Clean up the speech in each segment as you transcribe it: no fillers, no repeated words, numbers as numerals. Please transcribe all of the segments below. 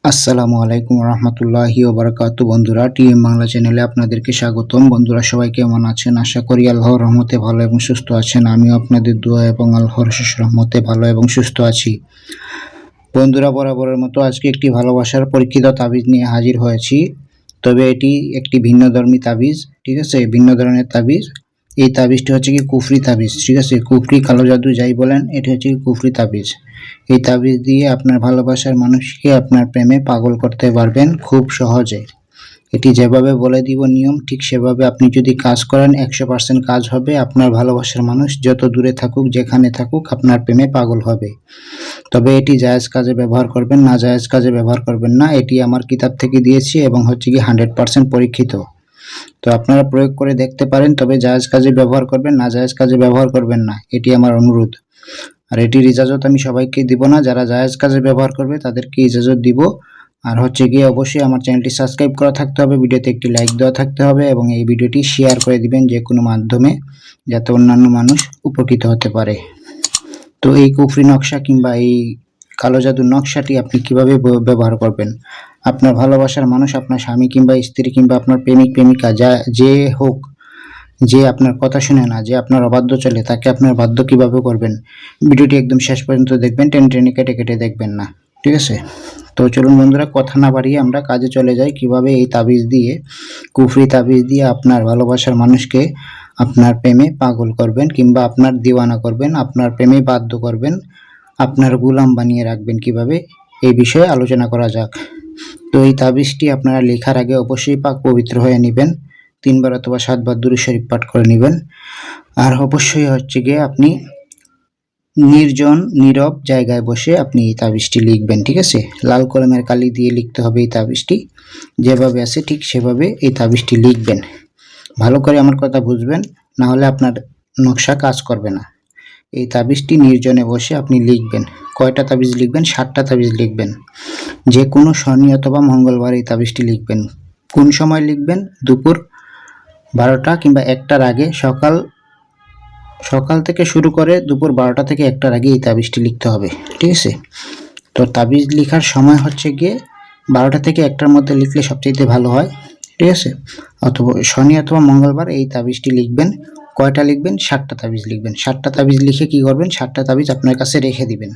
আসসালামু আলাইকুম রহমতুল্লাহি ওয়া বারাকাতু। বন্ধুরা, টিএম বাংলা চ্যানেলে আপনাদেরকে স্বাগতম। বন্ধুরা, সবাই কেমন আছেন? আশা করি আল্লাহর রহমতে ভালো এবং সুস্থ আছেন। আমিও আপনাদের দোয়া এবং আল্লাহর অশেষ রহমতে ভালো এবং সুস্থ আছি। বন্ধুরা, বরাবরের মতো আজকে একটি ভালোবাসার পরীক্ষিত তাবিজ নিয়ে হাজির হয়েছি। তবে এটি একটি ভিন্নধর্মী তাবিজ, ঠিক আছে? ভিন্ন ধরনের তাবিজ। এই তাবিজটি হচ্ছে কি কুফরি তাবিজ, ঠিক আছে? কুফরি, কালো জাদু যাই বলেন, এটি হচ্ছে কি কুফরি তাবিজ। এই তাবিজ দিয়ে আপনার ভালোবাসার মানুষকে আপনার প্রেমে পাগল করতে পারবেন খুব সহজে। এটি যেভাবে বলে দিব নিয়ম, ঠিক সেভাবে আপনি যদি কাজ করেন 100% কাজ হবে। আপনার ভালোবাসার মানুষ যত দূরে থাকুক, যেখানে থাকুক, আপনার প্রেমে পাগল হবে। তবে এটি জায়েজ কাজে ব্যবহার করবেন, না জায়েজ কাজে ব্যবহার করবেন না। এটি আমার কিতাব থেকে দিয়েছি এবং হচ্ছে কি 100% পরীক্ষিত। তো আপনারা প্রয়োগ করে দেখতে পারেন। তবে জায়েজ কাজে ব্যবহার করবেন, না জায়েজ কাজে ব্যবহার করবেন না, এটি আমার অনুরোধ। আর এটির ইজাজত আমি সবাইকে দিব না, যারা জায়েজ কাজে ব্যবহার করবে তাদেরকে ইজাজত দিব। আর হচ্ছে গিয়ে অবশ্যই আমার চ্যানেলটি সাবস্ক্রাইব করা থাকতে হবে, ভিডিওতে একটি লাইক দেওয়া থাকতে হবে এবং এই ভিডিওটি শেয়ার করে দিবেন যে কোনো মাধ্যমে, যাতে অন্যান্য মানুষ উপকৃত হতে পারে। তো এই কুফরি নকশা কিংবা এই কালো জাদুর নকশাটি আপনি কিভাবে ব্যবহার করবেন? আপনার ভালোবাসার মানুষ, আপনার স্বামী কিংবা স্ত্রী কিংবা আপনার প্রেমিক প্রেমিকা, যে হোক, যে আপনার কথা শুনে না, যে আপনার অবাধ্য চলে, তাকে আপনার বাধ্য কিভাবে করবেন? ভিডিওটি একদম শেষ পর্যন্ত দেখবেন, টেনে টেনে কেটে কেটে দেখবেন না, ঠিক আছে? তো চলুন বন্ধুরা, কথা না বাড়িয়ে আমরা কাজে চলে যাই। কিভাবে এই তাবিজ দিয়ে, কুফরি তাবিজ দিয়ে আপনার ভালোবাসার মানুষকে আপনার প্রেমে পাগল করবেন কিংবা আপনার দিওয়ানা করবেন, আপনার প্রেমে বাধ্য করবেন, আপনার গোলাম বানিয়ে রাখবেন কিভাবে, এই বিষয়ে আলোচনা করা যাক। তো এই তাবিজটি আপনারা লেখার আগে অবশ্যই পাক পবিত্র হয়ে নেবেন, 3 বার অথবা 7 বার দুরূদ শরীফ পাঠ করে নেবেন। আর অবশ্যই হচ্ছে গিয়ে আপনি নির্জন নীরব জায়গায় বসে আপনি এই তাবিজটি লিখবেন, ঠিক আছে? লাল কলমের কালি দিয়ে লিখতে হবে এই তাবিজটি। যেভাবে আছে ঠিক সেভাবে এই তাবিজটি লিখবেন। ভালো করে আমার কথা বুঝবেন, না হলে আপনার নকশা কাজ করবে না। এই তাবিজটি নির্জনে বসে আপনি লিখবেন। কয়টা তাবিজ লিখবেন? 7টা তাবিজ লিখবেন। যে কোনো শনি অথবা মঙ্গলবার এই তাবিজটি লিখবেন। কোন সময় লিখবেন? দুপুর 12টা কিংবা 1টার আগে। সকাল থেকে শুরু করে দুপুর 12টা থেকে 1টার আগে এই তাবিজটি লিখতে হবে, ঠিক আছে? তো তাবিজ লেখার সময় হচ্ছে গিয়ে 12টা থেকে 1টার মধ্যে লিখলে সবচেয়ে ভালো হয়, ঠিক আছে? অথবা শনি অথবা মঙ্গলবার এই তাবিজটি লিখবেন। কয়টা লিখবেন? 7টা তাবিজ লিখবেন। 7টা তাবিজ লিখে কি করবেন? 7টা তাবিজ আপনার কাছে রেখে দিবেন।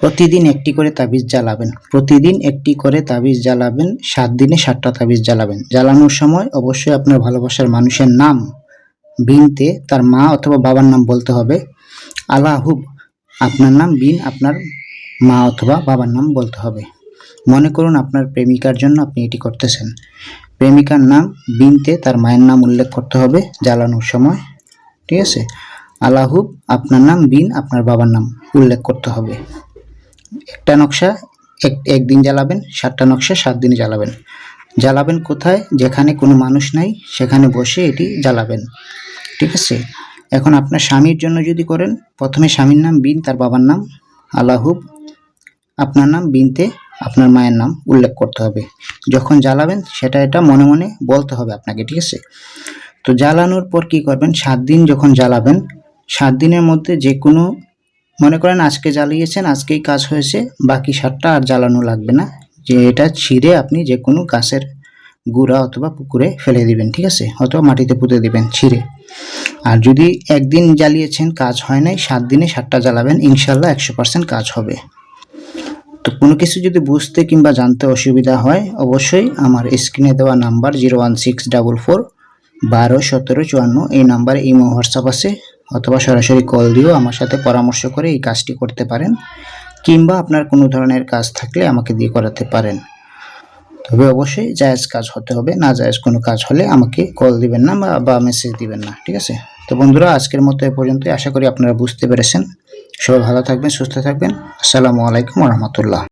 প্রতিদিন একটি করে তাবিজ জ্বালাবেন। প্রতিদিন একটি করে তাবিজ জ্বালাবেন। 7 দিনে 7টা তাবিজ জ্বালাবেন। জ্বালানোর সময় অবশ্যই আপনার ভালোবাসার মানুষের নাম বিনতে তার মা অথবা বাবার নাম বলতে হবে। আলাহুব আপনার নাম, বিন আপনার মা অথবা বাবার নাম বলতে হবে। মনে করুন আপনার প্রেমিকার জন্য আপনি এটি করতেছেন। প্রেমিকার নাম বিনতে তার মায়ের নাম উল্লেখ করতে হবে জ্বালানোর সময়, ঠিক আছে? আলাহুব আপনার নাম, বিন আপনার বাবার নাম উল্লেখ করতে হবে। একটা নকশা একদিন জ্বালাবেন, 7টা নকশা 7 দিনে জ্বালাবেন। জ্বালাবেন কোথায়? যেখানে কোনো মানুষ নাই সেখানে বসে এটি জ্বালাবেন, ঠিক আছে? এখন আপনার স্বামীর জন্য যদি করেন, প্রথমে স্বামীর নাম বিন তার বাবার নাম, আলাহুব আপনার নাম, বিনতে আপনার মায়ের নাম উল্লেখ করতে হবে। যখন জ্বালাবেন এটা মনে মনে বলতে হবে আপনাকে, ঠিক আছে? তো জ্বালানোর পর কি করবেন? 7 দিন যখন জ্বালাবেন, 7 দিনের মধ্যে যে কোনো, মনে করেন আজকে জ্বালিয়েছেন, আজকেই কাজ হয়েছে, বাকি 7টা আর জ্বালানো লাগবে না। যে এটা ছিঁড়ে আপনি যে কোনো গাছের গুঁড়া অথবা পুকুরে ফেলে দিবেন, ঠিক আছে? অথবা মাটিতে পুঁতে দিবেন ছিঁড়ে। আর যদি একদিন জ্বালিয়েছেন, কাজ হয় নাই, 7 দিনে 7টা জ্বালাবেন, ইনশাল্লাহ 100% কাজ হবে। তো কোনো কিছু যদি বুঝতে কিংবা জানতে অসুবিধা হয়, অবশ্যই আমার স্ক্রিনে দেওয়া নাম্বার 01644 12 17 54 এই নাম্বারে ইমো, হোয়াটসঅ্যাপ আছে, অথবা সরাসরি কল দিয়েও আমার সাথে পরামর্শ করে এই কাজটি করতে পারেন, কিংবা আপনার কোনো ধরনের কাজ থাকলে আমাকে দিয়ে করাতে পারেন। তবে অবশ্যই জায়েজ কাজ হতে হবে, না জায়েজ কোনো কাজ হলে আমাকে কল দিবেন না বা মেসেজ দিবেন না, ঠিক আছে? তো বন্ধুরা, আজকের মতো এ পর্যন্তই। আশা করি আপনারা বুঝতে পেরেছেন। সবাই ভালো থাকবেন, সুস্থ থাকবেন। আসসালামু আলাইকুম ওয়া রাহমাতুল্লাহ।